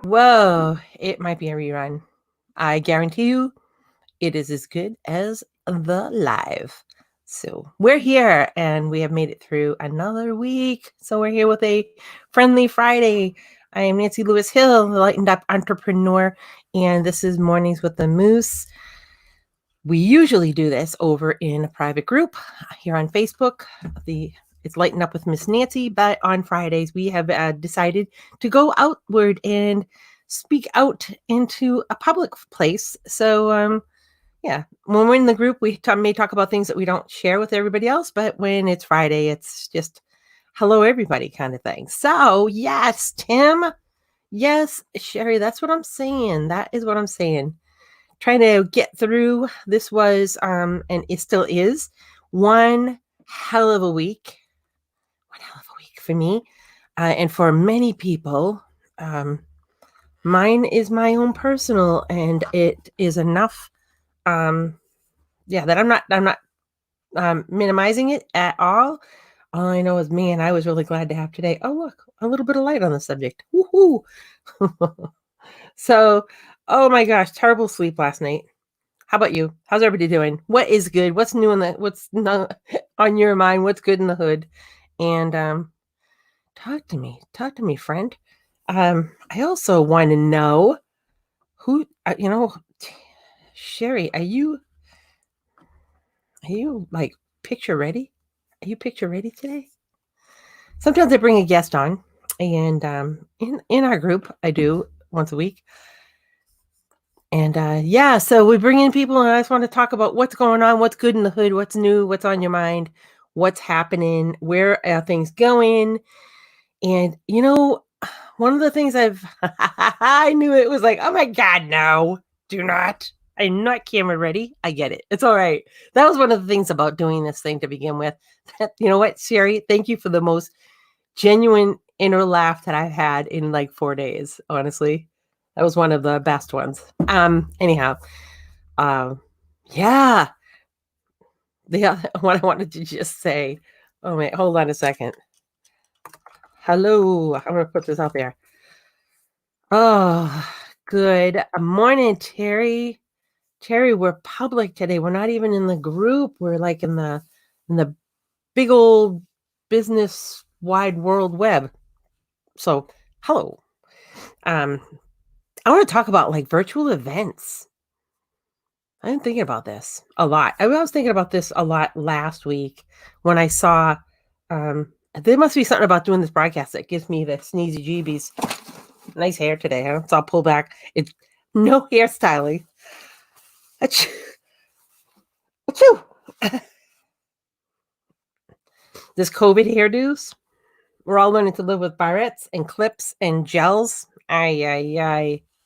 Whoa, it might be a rerun. I guarantee you it is as good as the live. So we're here and we have made it through another week. So we're here with a friendly Friday. I am Nancy Lewis Hill, the lightened up entrepreneur, and this is Mornings with the Moose. We usually do this over in a private group here on Facebook. It's Lighten Up with Miss Nancy, but on Fridays we have decided to go outward and speak out into a public place. So yeah, when we're in the group, we may talk about things that we don't share with everybody else, but when it's Friday, it's just hello everybody kind of thing. So yes, Tim, yes, Sherry, that's what I'm saying. That is what I'm saying. Trying to get through. This was and it still is one hell of a week. One hell of a week for me, and for many people. Mine is my own personal, and it is enough. Yeah, that I'm not minimizing it at all. All I know is me, and I was really glad to have today. Oh, look, a little bit of light on the subject. Woohoo! So, oh my gosh, terrible sleep last night. How about you? How's everybody doing? What is good? What's new what's on your mind? What's good in the hood? And talk to me. Talk to me, friend. I also want to know who Sherry, are you like picture ready? Are you picture ready today? Sometimes I bring a guest on, and in our group, I do once a week. And yeah, so we bring in people, and I just want to talk about what's going on, what's good in the hood, what's new, what's on your mind, what's happening, where are things going. And one of the things I knew it was like, oh my God, no, do not. I'm not camera ready. I get it. It's all right. That was one of the things about doing this thing to begin with. You know what, Sherry? Thank you for the most genuine inner laugh that I've had in like 4 days, honestly. That was one of the best ones. Anyhow, yeah. What I wanted to just say. Oh wait, hold on a second. Hello. I'm gonna put this out there. Oh, good morning, Terry. Terry, we're public today. We're not even in the group. We're like in the big old business wide world web. So hello. I want to talk about like virtual events. I've been thinking about this a lot. I was thinking about this a lot last week when I saw there must be something about doing this broadcast that gives me the sneezy jeebies. Nice hair today, huh? It's all pulled back. It's no hairstyling. Achoo. Achoo. This COVID hairdos. We're all learning to live with barrettes and clips and gels. I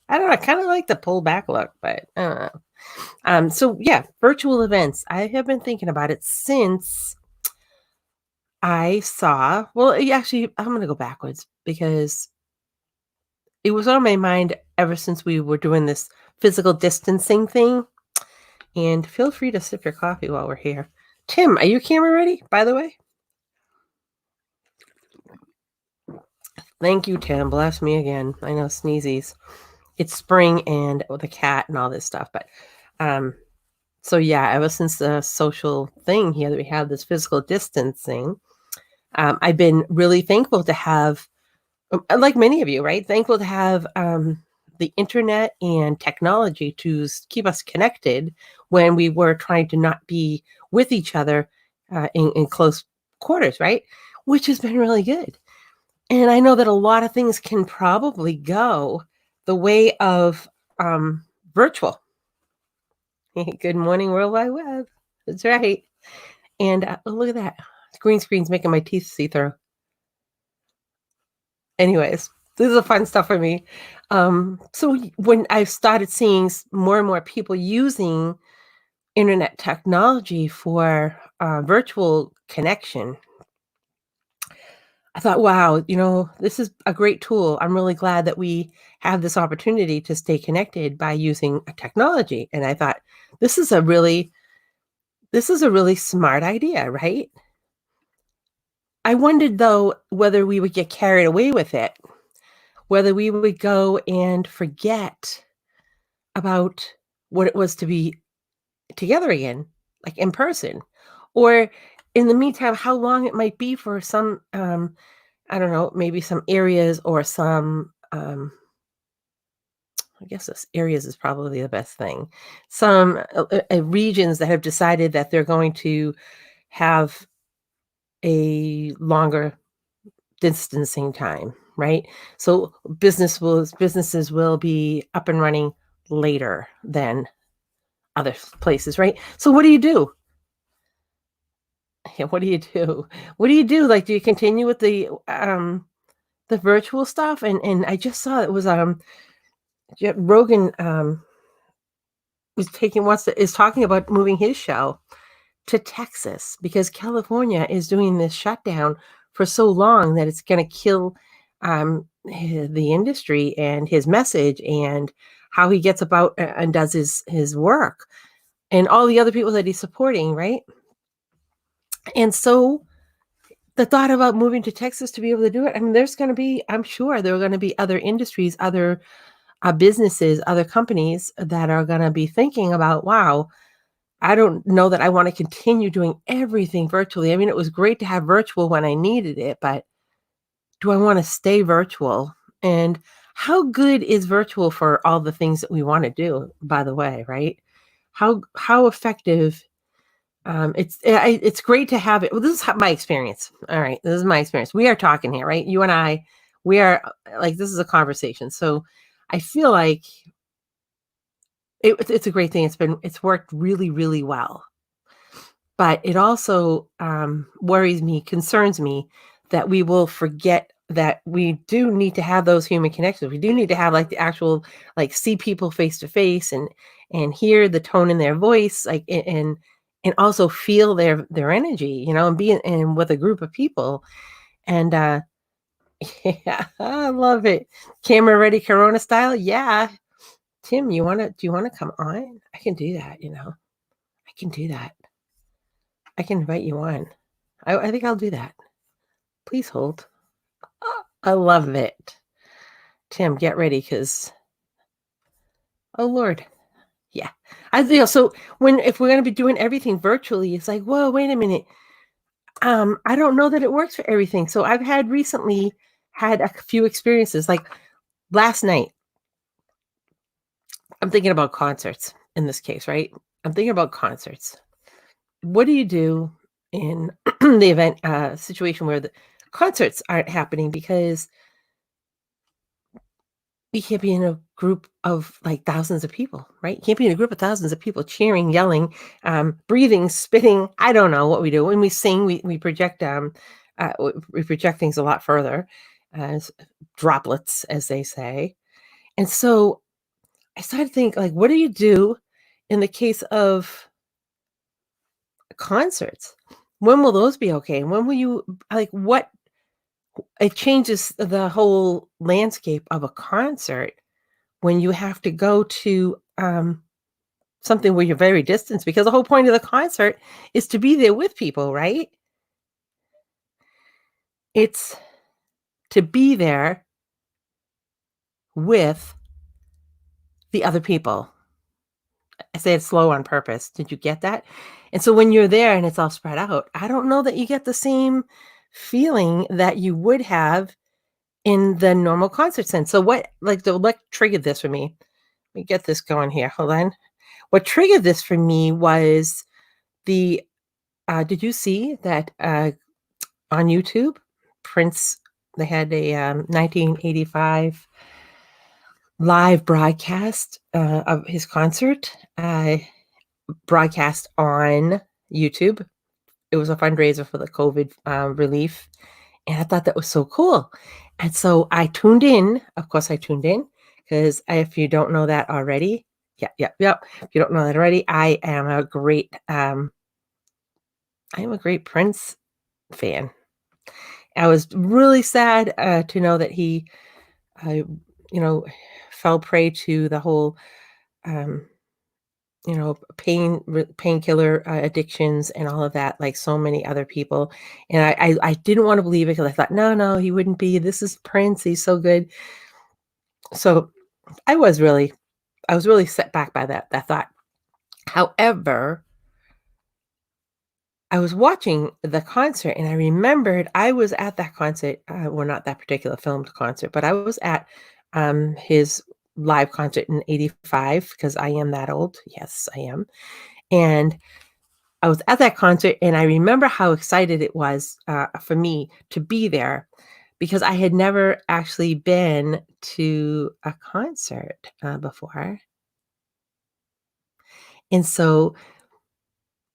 don't know. I kind of like the pull back look, but I don't know. So yeah, virtual events. I have been thinking about it since I saw. Well, actually, I'm going to go backwards because it was on my mind ever since we were doing this physical distancing thing. And feel free to sip your coffee while we're here. Tim, are you camera ready, by the way? Thank you, Tim. Bless me again. I know sneezies. It's spring and the cat and all this stuff. But so yeah, ever since the social thing here that we have this physical distancing, I've been really thankful to have, like many of you, right? Thankful to have the internet and technology to keep us connected when we were trying to not be with each other in close quarters, right? Which has been really good. And I know that a lot of things can probably go the way of virtual. Good morning, World Wide Web. That's right. And look at that. Green screen's making my teeth see through. Anyways, this is a fun stuff for me. So when I started seeing more and more people using internet technology for virtual connection, I thought, wow, this is a great tool. I'm really glad that we have this opportunity to stay connected by using a technology. And I thought, this is a really smart idea, right? I wondered, though, whether we would get carried away with it. whether we would go and forget about what it was to be together again, like in person, or in the meantime, how long it might be for some, I don't know, maybe some areas or some, I guess this areas is probably the best thing. Some regions that have decided that they're going to have a longer distancing time, right? So businesses will be up and running later than other places, right? So what do you do? Yeah, what do you do? What do you do? Like, do you continue with the virtual stuff? And I just saw it was Rogan is talking about moving his show to Texas because California is doing this shutdown for so long that it's going to kill the industry and his message and how he gets about and does his work and all the other people that he's supporting, right? And so the thought about moving to Texas to be able to do it, I mean, I'm sure there are going to be other industries, other businesses, other companies that are going to be thinking about, wow, I don't know that I want to continue doing everything virtually. I mean, it was great to have virtual when I needed it, but do I want to stay virtual? And how good is virtual for all the things that we want to do, by the way, right? How effective it's great to have it. Well, this is my experience. All right, this is my experience. We are talking here, right? You and I, we are like this is a conversation. So I feel like it's a great thing. It's worked really, really well. But it also worries me, concerns me that we will forget that we do need to have those human connections. We do need to have like the actual like see people face to face and hear the tone in their voice, like and also feel their energy, and be in with a group of people. And yeah, I love it. Camera ready, Corona style. Yeah, Tim, do you wanna come on? I can do that. I can do that. I can invite you on. I think I'll do that. Please hold. I love it. Tim, get ready because, oh Lord. Yeah. So if we're going to be doing everything virtually, it's like, whoa, wait a minute. I don't know that it works for everything. So I've recently had a few experiences. Like last night, I'm thinking about concerts in this case, right? I'm thinking about concerts. What do you do in the event situation where the concerts aren't happening because you can't be in a group of like thousands of people, right? You can't be in a group of thousands of people cheering, yelling, breathing, spitting. I don't know what we do. When we sing, we project we project things a lot further as droplets, as they say. And so I started to think, like, what do you do in the case of concerts? When will those be okay? And when will you like what it changes the whole landscape of a concert when you have to go to something where you're very distant, because the whole point of the concert is to be there with people, right? It's to be there with the other people. I say it slow on purpose. Did you get that? And so when you're there and it's all spread out, I don't know that you get the same feeling that you would have in the normal concert sense. So what triggered this for me? Let me get this going here. Hold on. What triggered this for me was the did you see that on YouTube, Prince, they had a 1985 live broadcast of his concert, broadcast on YouTube. It was a fundraiser for the COVID relief. And I thought that was so cool. And so I tuned in. Of course, I tuned in because if you don't know that already, yeah. If you don't know that already, I am a great Prince fan. I was really sad to know that he, uh, fell prey to the whole, painkiller addictions and all of that, like so many other people. And I didn't want to believe it because I thought, no, he wouldn't be. This is Prince. He's so good. So I was really set back by that thought. However, I was watching the concert and I remembered I was at that concert, well, not that particular filmed concert, but I was at his live concert in '85 because I am that old. Yes, I am. And I was at that concert and I remember how excited it was for me to be there because I had never actually been to a concert before. And so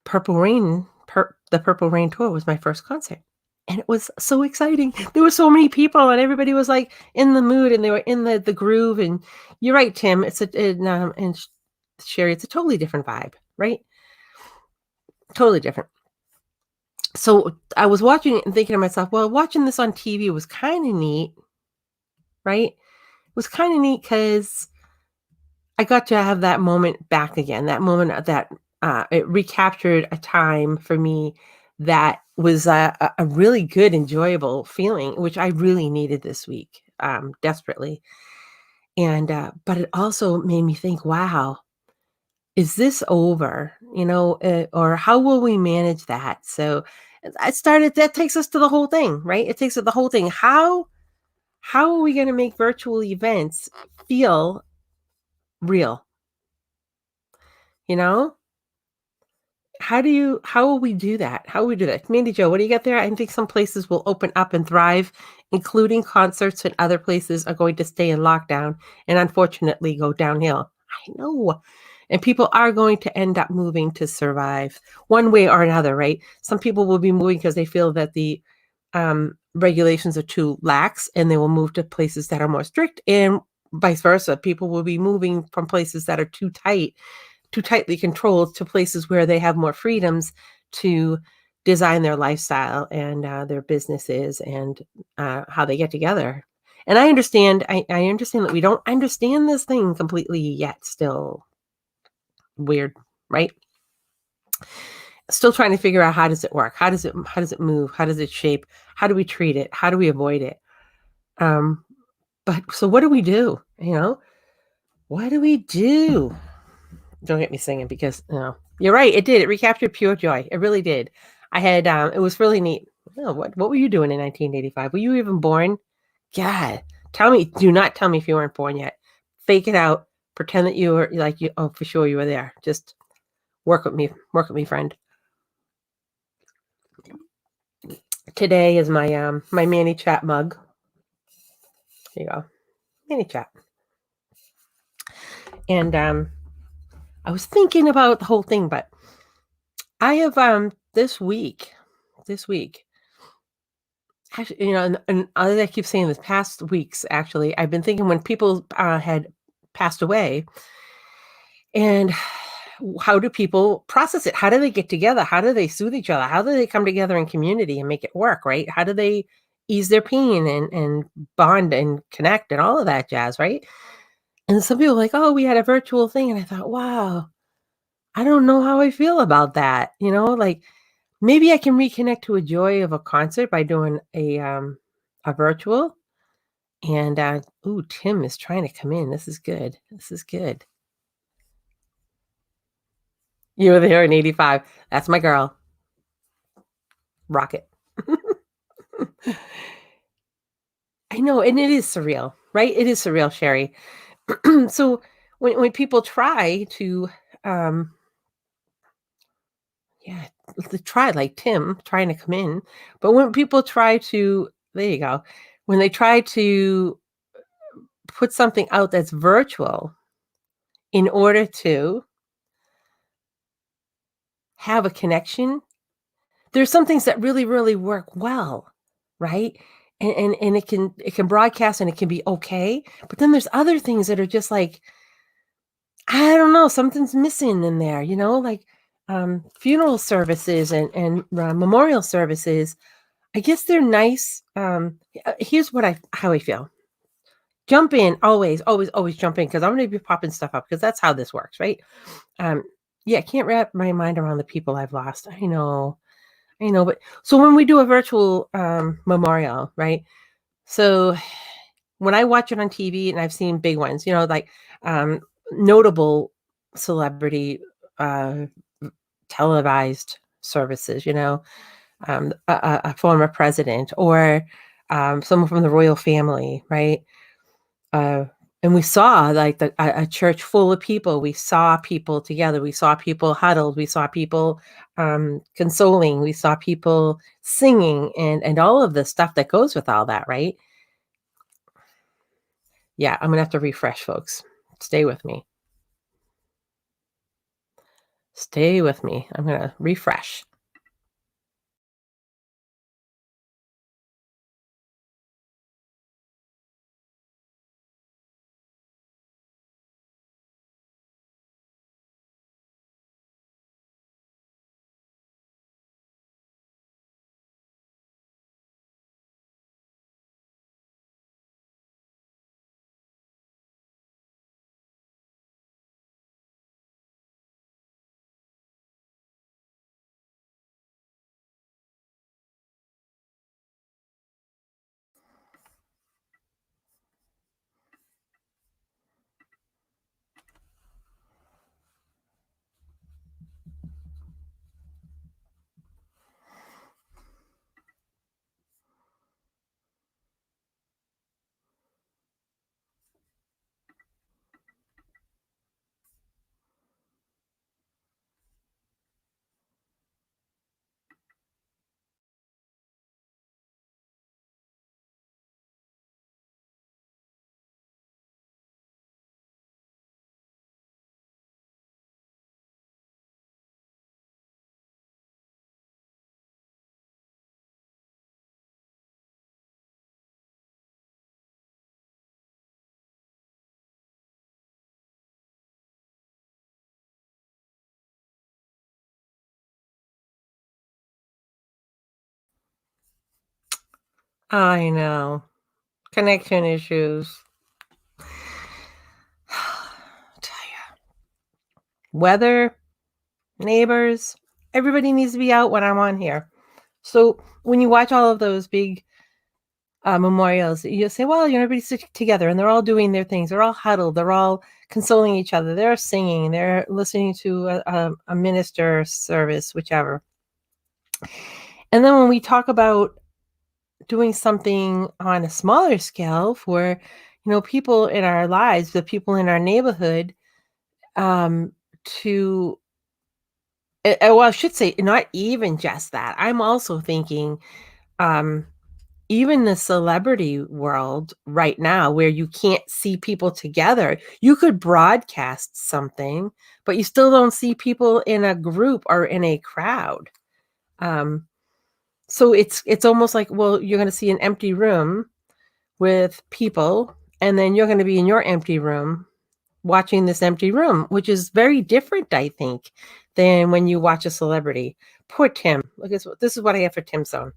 the Purple Rain tour was my first concert, and it was so exciting. There were so many people, and everybody was, like, in the mood, and they were in the groove, and you're right, Tim, it's a and Sherry, it's a totally different vibe, right? Totally different. So, I was watching it and thinking to myself, "Well, watching this on TV was kinda neat," right? It was kinda neat because I got to have that moment back again, that moment that, it recaptured a time for me that was a really good, enjoyable feeling, which I really needed this week, desperately, and, but it also made me think, "Wow, is this over?" Or how will we manage that? So, I started that takes us to the whole thing, right? It takes us the whole thing. How are we gonna make virtual events feel real, you know? How will we do that? How will we do that? Mandy Jo, what do you got there? I think some places will open up and thrive, including concerts, and other places are going to stay in lockdown and unfortunately go downhill. I know. And people are going to end up moving to survive one way or another, right? Some people will be moving because they feel that the regulations are too lax and they will move to places that are more strict, and vice versa. People will be moving from places that are too tightly controlled to places where they have more freedoms to design their lifestyle and their businesses and how they get together. And I understand that we don't understand this thing completely yet. Still weird, right? Still trying to figure out how does it work? How does it move? How does it shape? How do we treat it? How do we avoid it? Um, but so what do we do? What do we do? Don't get me singing because, you're right, it did, it recaptured pure joy, it really did. I had, it was really neat. Oh, what were you doing in 1985? Were you even born? God, do not tell me if you weren't born yet. Fake it out, pretend that you were like, you oh, for sure you were there. Just work with me, friend. Today is my Manny Chat mug. Here you go, Manny Chat. And, I was thinking about the whole thing, but I have, this week actually, and as I keep saying this past weeks, actually, I've been thinking when people, had passed away, and how do people process it? How do they get together? How do they soothe each other? How do they come together in community and make it work, right? How do they ease their pain and bond and connect and all of that jazz, right? And some people are like, "Oh, we had a virtual thing," and I thought, "Wow, I don't know how I feel about that." Like, maybe I can reconnect to a joy of a concert by doing a virtual. And, ooh, Tim is trying to come in. This is good. This is good. You were there in '85. That's my girl. Rocket. I know, and it is surreal, right? It is surreal, Sherry. So when people try to, um, yeah, try like Tim trying to come in, but when people try to, there you go, when they try to put something out that's virtual in order to have a connection. There's some things that really, really work well, right? And it can broadcast and it can be okay, but then there's other things that are just like, I don't know, something's missing in there, like, funeral services and memorial services. I guess they're nice. Here's how I feel. Jump in, always, always, always jump in because I'm gonna be popping stuff up because that's how this works, right? Um, yeah, I can't wrap my mind around the people I've lost. I know, but so when we do a virtual, memorial, right? So when I watch it on TV, and I've seen big ones, like um, notable celebrity uh, televised services, a former president or someone from the royal family, right? Uh, and we saw like a church full of people. We saw people together. We saw people huddled. We saw people consoling. We saw people singing and all of the stuff that goes with all that, right? Yeah, I'm gonna have to refresh, folks. Stay with me. Stay with me. I'm gonna refresh. I know. Connection issues. Tell ya. Weather, neighbors, everybody needs to be out when I'm on here. So when you watch all of those big memorials, you say, well, everybody's together and they're all doing their things. They're all huddled. They're all consoling each other. They're singing. They're listening to a minister service, whichever. And then when we talk about doing something on a smaller scale for, people in our lives, the people in our neighborhood, to well, I should say not even just that. I'm also thinking, um, even the celebrity world right now where you can't see people together, you could broadcast something, but you still don't see people in a group or in a crowd. Um, so it's almost like, well, you're going to see an empty room with people, and then you're going to be in your empty room watching this empty room, which is very different, I think, than when you watch a celebrity. Poor Tim. Look, this is what I have for Tim's zone.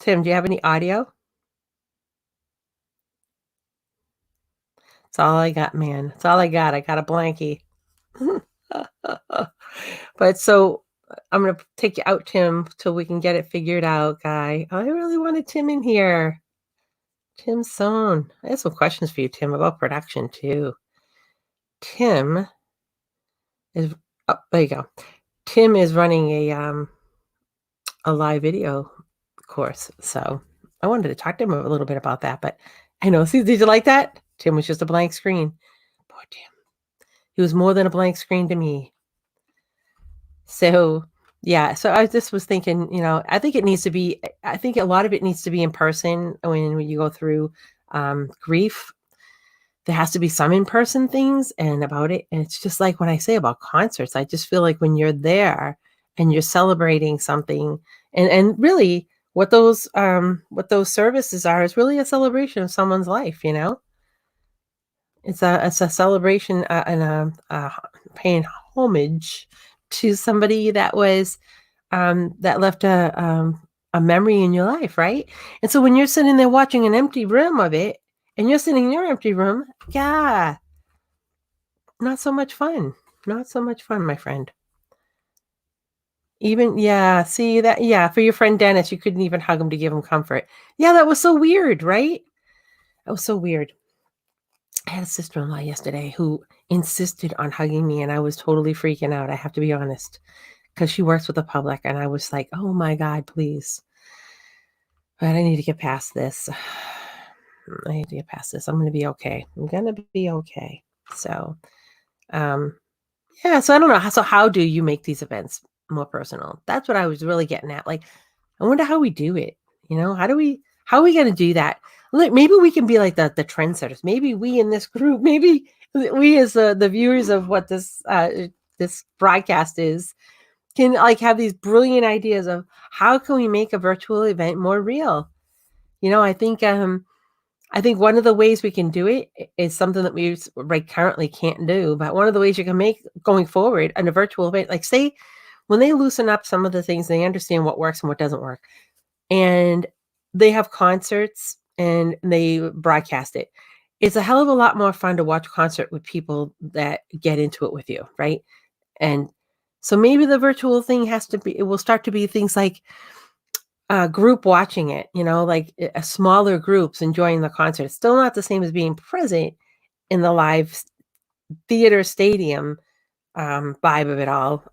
Tim, do you have any audio? That's all I got, man. That's all I got. I got a blankie. But so I'm going to take you out, Tim, till we can get it figured out, guy. I really wanted Tim in here. Tim Sohn. I have some questions for you, Tim, about production, too. Tim is, oh, there you go. Tim is running a live video course, so I wanted to talk to him a little bit about that, but I know. See, did you like that? Tim was just a blank screen. Poor Tim. He was more than a blank screen to me. So, yeah, so I just was thinking, I think a lot of it needs to be in person when you go through grief. There has to be some in-person things and about it. And it's just like when I say about concerts, I just feel like when you're there and you're celebrating something and really what those services are is really a celebration of someone's life, It's a celebration and paying homage to somebody that was that left a memory in your life, right? And so when you're sitting there watching an empty room of it, and you're sitting in your empty room, yeah, not so much fun. Not so much fun, my friend. Even yeah, see that yeah, for your friend Dennis, you couldn't even hug him to give him comfort. Yeah, that was so weird, right? It was so weird. I had a sister-in-law yesterday who insisted on hugging me, and I was totally freaking out, I have to be honest, because she works with the public, and I was like, "Oh my god, please." But I need to get past this. I need to get past this. I'm gonna be okay. I'm gonna be okay. So, um, yeah, so I don't know. So how do you make these events more personal? That's what I was really getting at. Like, I wonder how we do it. How are we gonna do that? Like, maybe we can be like the trendsetters. Maybe we in this group, maybe we as the viewers of what this broadcast is, can like have these brilliant ideas of how can we make a virtual event more real. I think one of the ways we can do it is something that we right currently can't do. But one of the ways you can make going forward in a virtual event, like say when they loosen up some of the things, they understand what works and what doesn't work. And they have concerts and they broadcast it. It's a hell of a lot more fun to watch a concert with people that get into it with you, right? And so maybe the virtual thing it will start to be things like group watching it, like smaller groups enjoying the concert. It's still not the same as being present in the live theater stadium vibe of it all.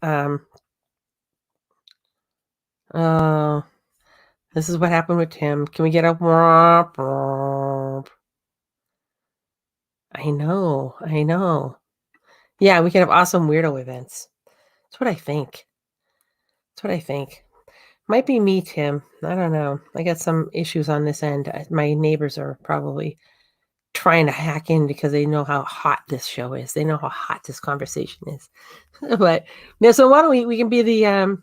Oh, this is what happened with Tim. Can we get a womp womp? I know. Yeah, we can have awesome weirdo events. That's what I think. Might be me, Tim. I don't know. I got some issues on this end. My neighbors are probably trying to hack in because they know how hot this show is. They know how hot this conversation is. But yeah, so why don't we can be the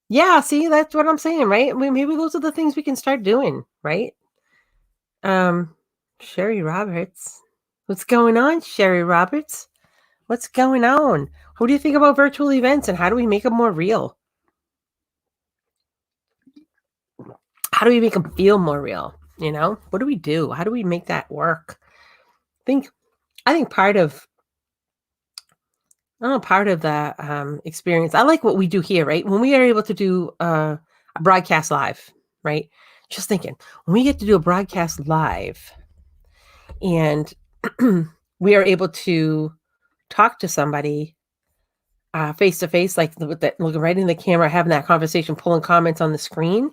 yeah, see, that's what I'm saying, right? Maybe those are the things we can start doing, right? Sherry Roberts. What's going on, Sherry Roberts? What's going on? What do you think about virtual events and how do we make them more real? How do we make them feel more real? What do we do? How do we make that work? I think part of the experience. I like what we do here, right? When we are able to do a broadcast live, right? Just thinking, when we get to do a broadcast live and we are able to talk to somebody face to face, like looking right in the camera, having that conversation, pulling comments on the screen.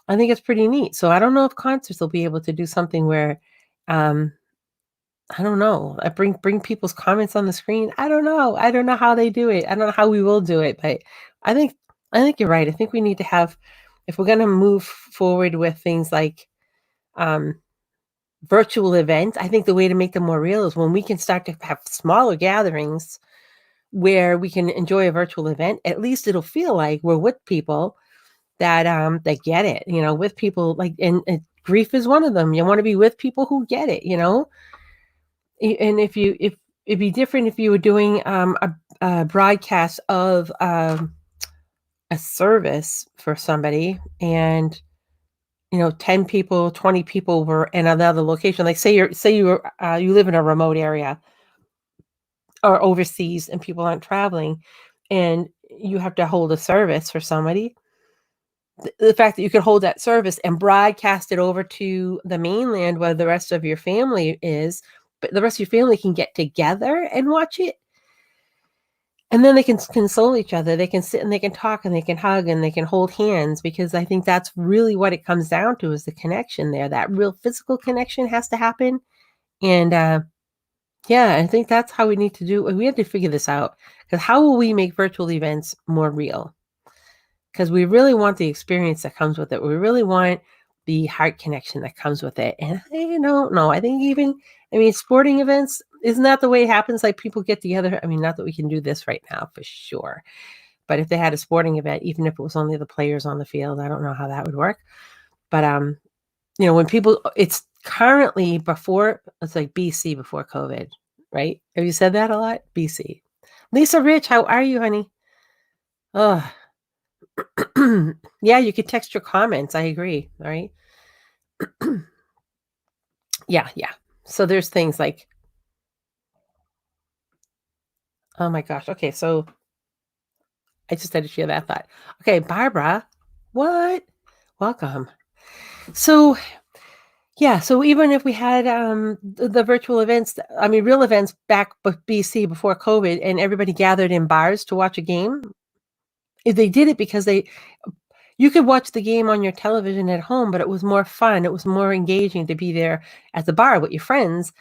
I think it's pretty neat. So I don't know if concerts will be able to do something where, I don't know, I bring people's comments on the screen. I don't know how they do it. I don't know how we will do it, but I think you're right. I think we need to have, if we're going to move forward with things like virtual events, I think the way to make them more real is when we can start to have smaller gatherings where we can enjoy a virtual event. At least it'll feel like we're with people that get it, with people like, and grief is one of them. You want to be with people who get it, and if it'd be different if you were doing a broadcast of a service for somebody and 10 people, 20 people were in another location. Like say you live in a remote area or overseas and people aren't traveling and you have to hold a service for somebody. The fact that you could hold that service and broadcast it over to the mainland where the rest of your family is, but the rest of your family can get together and watch it. And then they can console each other. They can sit and they can talk and they can hug and they can hold hands, because I think that's really what it comes down to, is the connection there. That real physical connection has to happen. And yeah, I think that's how we need to do. We have to figure this out, because how will we make virtual events more real? Because we really want the experience that comes with it. We really want the heart connection that comes with it. And I don't know. I think sporting events, isn't that the way it happens? Like people get together. I mean, not that we can do this right now for sure. But if they had a sporting event, even if it was only the players on the field, I don't know how that would work. But, when people, it's currently it's like BC before COVID, right? Have you said that a lot? BC. Lisa Rich, how are you, honey? Oh, yeah, you could text your comments. I agree. All right. Yeah. So there's things like, oh my gosh. Okay, so I just had to share that thought. Okay, Barbara, what? Welcome. So Yeah, so even if we had, the virtual events, I mean, real events back BC before COVID, and everybody gathered in bars to watch a game, they did it because you could watch the game on your television at home, but it was more fun, it was more engaging to be there at the bar with your friends,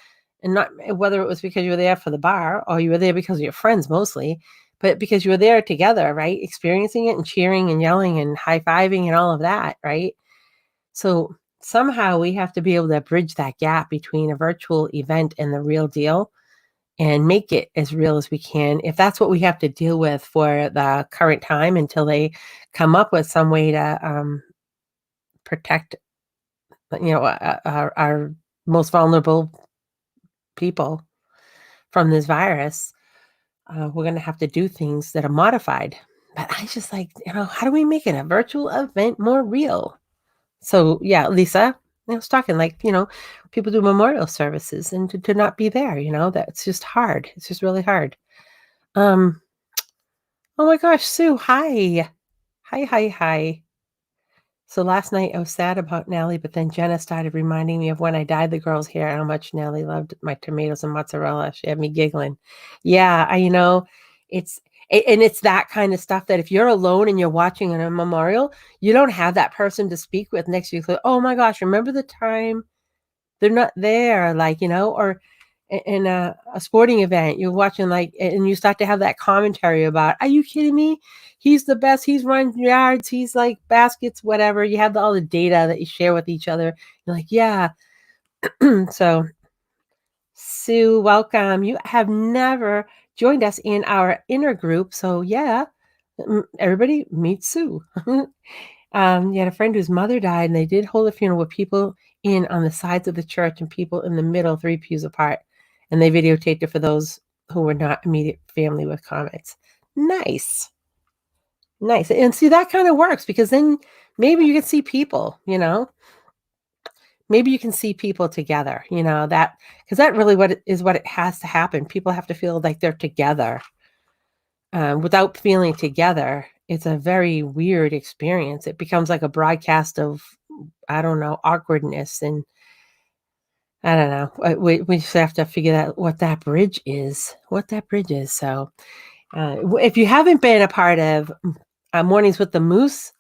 and not whether it was because you were there for the bar or you were there because of your friends mostly, but because you were there together, right? Experiencing it and cheering and yelling and high-fiving and all of that, right? So somehow we have to be able to bridge that gap between a virtual event and the real deal and make it as real as we can. If that's what we have to deal with for the current time until they come up with some way to protect, our most vulnerable people from this virus, we're going to have to do things that are modified. But I just like, how do we make it a virtual event more real? So, yeah, Lisa, I was talking like, people do memorial services and to not be there, that's just hard. It's just really hard. Um, oh my gosh, Sue, hi. Hi, hi, hi. So last night I was sad about Nellie, but then Jenna started reminding me of when I dyed the girl's hair and how much Nellie loved my tomatoes and mozzarella. She had me giggling. Yeah, it's and it's that kind of stuff that if you're alone and you're watching a memorial, you don't have that person to speak with next to you. So, oh my gosh, remember the time they're not there, like, or in a sporting event, you're watching like, and you start to have that commentary about, are you kidding me? He's the best. He's run yards. He's like baskets, whatever. You have all the data that you share with each other. You're like, yeah. So, Sue, welcome. You have never joined us in our inner group. So, yeah, everybody meet Sue. You had a friend whose mother died, and they did hold a funeral with people in on the sides of the church and people in the middle, 3 pews apart. And they videotaped it for those who were not immediate family with comments. Nice. Nice. And see, that kind of works because then maybe you can see people, maybe you can see people together, that because that really what it has to happen. People have to feel like they're together. Without feeling together, it's a very weird experience. It becomes like a broadcast of, I don't know, awkwardness, and I don't know. We just have to figure out what that bridge is. So, if you haven't been a part of Mornings with the Moose,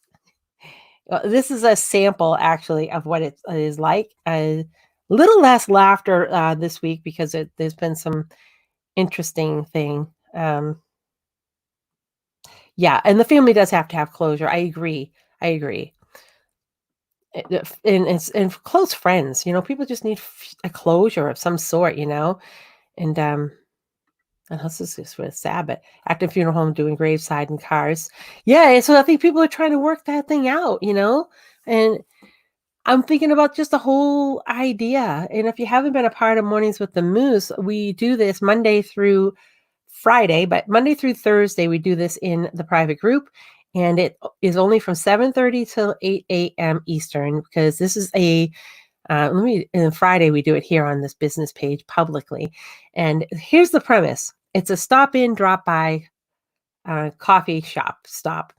this is a sample actually of what it is like. A little less laughter this week because there's been some interesting thing. Yeah, and the family does have to have closure. I agree. And close friends, people just need a closure of some sort, and this is just really sad, but active funeral home doing graveside and cars. Yeah, and so I think people are trying to work that thing out, and I'm thinking about just the whole idea. And if you haven't been a part of Mornings with the Moose, we do this Monday through Friday, but Monday through Thursday, we do this in the private group. And it is only from 7:30 till 8 a.m. Eastern, because this is and Friday, we do it here on this business page publicly. And here's the premise. It's a stop in, drop by coffee shop stop.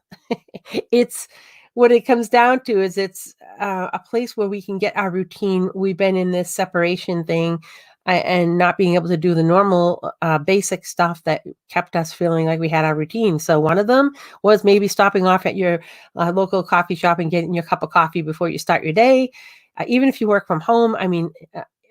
It's what it comes down to is it's a place where we can get our routine. We've been in this separation thing and not being able to do the normal basic stuff that kept us feeling like we had our routine. So one of them was maybe stopping off at your local coffee shop and getting your cup of coffee before you start your day. Even if you work from home,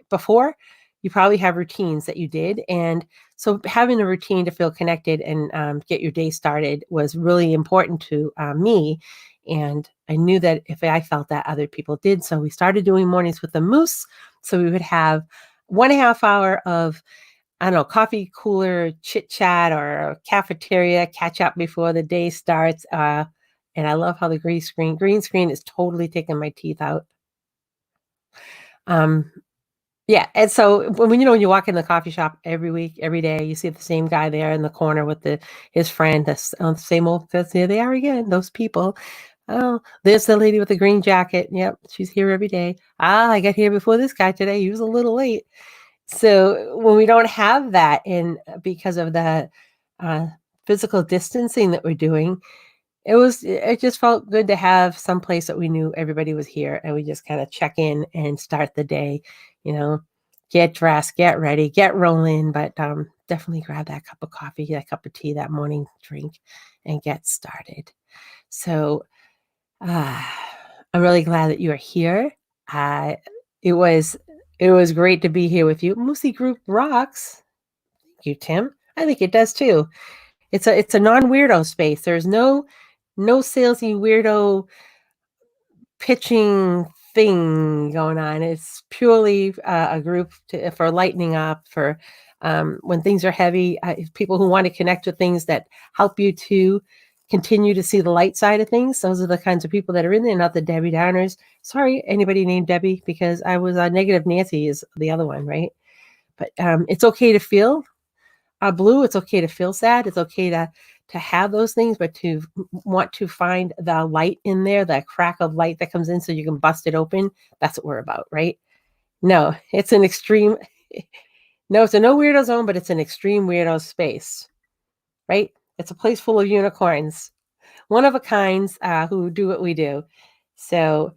before, you probably have routines that you did. And so having a routine to feel connected and get your day started was really important to me. And I knew that if I felt that, other people did. So we started doing Mornings with the Moose. So we would have 1.5 hour of, I don't know, coffee cooler chit chat or cafeteria catch up before the day starts. And I love how the green screen is totally taking my teeth out. Yeah, and so when you walk in the coffee shop every week, every day, you see the same guy there in the corner with his friend. That's same old. There they are again. Those people. Oh, there's the lady with the green jacket. Yep, she's here every day. I got here before this guy today. He was a little late. So when we don't have that, and because of the physical distancing that we're doing, it just felt good to have some place that we knew everybody was here, and we just kind of check in and start the day, you know, get dressed, get ready, get rolling, but definitely grab that cup of coffee, that cup of tea, that morning drink, and get started. So I'm really glad that you are here. Uh, it was it was great to be here with you. Moosey Group rocks. Thank you, Tim. I think it does too. It's a non-weirdo space. There's no salesy weirdo pitching thing going on. It's purely a group for lightening up, for when things are heavy, people who want to connect with things that help you to continue to see the light side of things. Those are the kinds of people that are in there, not the Debbie Downers. Sorry, anybody named Debbie, because I was negative Nancy is the other one, right? But it's okay to feel blue. It's okay to feel sad. It's okay to have those things, but to want to find the light in there, that crack of light that comes in so you can bust it open. That's what we're about, right? No, it's an extreme. No, it's a no weirdo zone, but it's an extreme weirdo space, right? It's a place full of unicorns, one of a kinds who do what we do. So,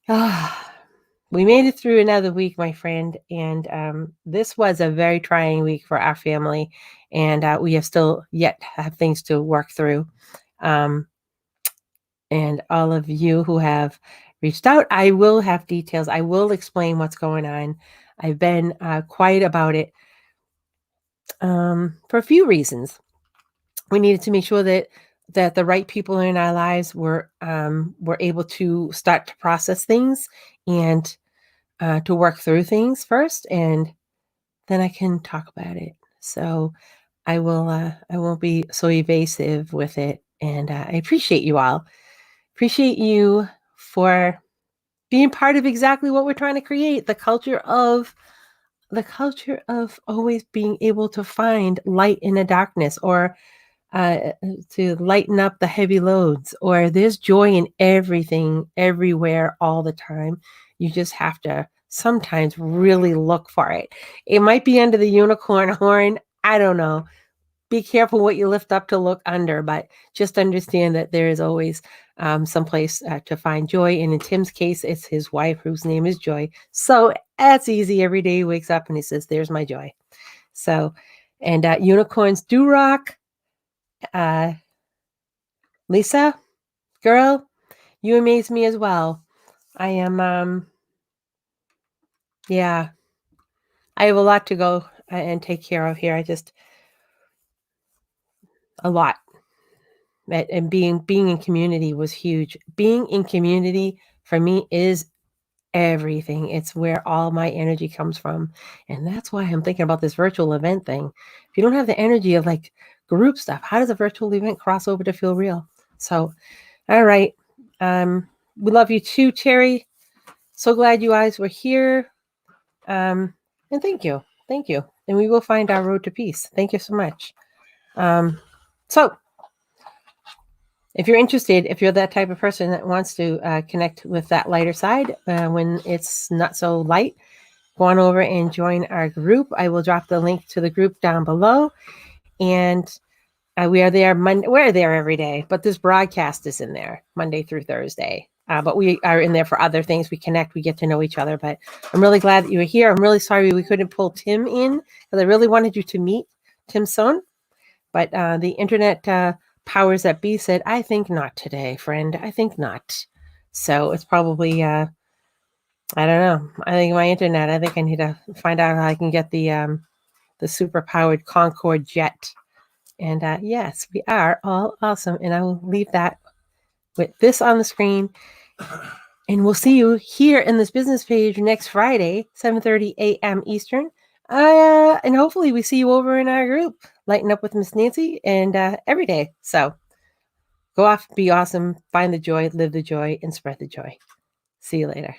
we made it through another week, my friend, and this was a very trying week for our family, and we have still yet have things to work through. And all of you who have reached out, I will have details. I will explain what's going on. I've been quiet about it for a few reasons. We needed to make sure that the right people in our lives were able to start to process things and to work through things first, and then I can talk about it. So I won't be so evasive with it, and I appreciate you all. Appreciate you for being part of exactly what we're trying to create, the culture of always being able to find light in the darkness, or to lighten up the heavy loads, or there's joy in everything, everywhere, all the time. You just have to sometimes really look for it. It might be under the unicorn horn. I don't know. Be careful what you lift up to look under, but just understand that there is always some place to find joy. And in Tim's case, it's his wife, whose name is Joy. So that's easy. Every day he wakes up and he says, "There's my joy." So, and unicorns do rock. Lisa, girl, you amaze me as well. I am, yeah, I have a lot to go and take care of here. A lot. And being in community was huge. Being in community for me is everything. It's where all my energy comes from. And that's why I'm thinking about this virtual event thing. If you don't have the energy of like group stuff, how does a virtual event cross over to feel real? So, all right. We love you too, Terry. So glad you guys were here. And thank you. Thank you. And we will find our road to peace. Thank you so much. So if you're interested, if you're that type of person that wants to connect with that lighter side when it's not so light, go on over and join our group. I will drop the link to the group down below. And we are there we're there every day, but this broadcast is in there Monday through Thursday. But we are in there for other things. We connect, we get to know each other. But I'm really glad that you were here. I'm really sorry we couldn't pull Tim in, because I really wanted you to meet Tim Sohn. But the internet powers that be said, "I think not today, friend. I think not." So it's probably, I don't know. I think my internet, I think I need to find out how I can get the super powered Concorde jet. And yes, we are all awesome. And I will leave that with this on the screen. And we'll see you here in this business page next Friday, 7:30 a.m. Eastern. And hopefully we see you over in our group, Lighten Up with Miss Nancy, and every day. So go off, be awesome, find the joy, live the joy, and spread the joy. See you later.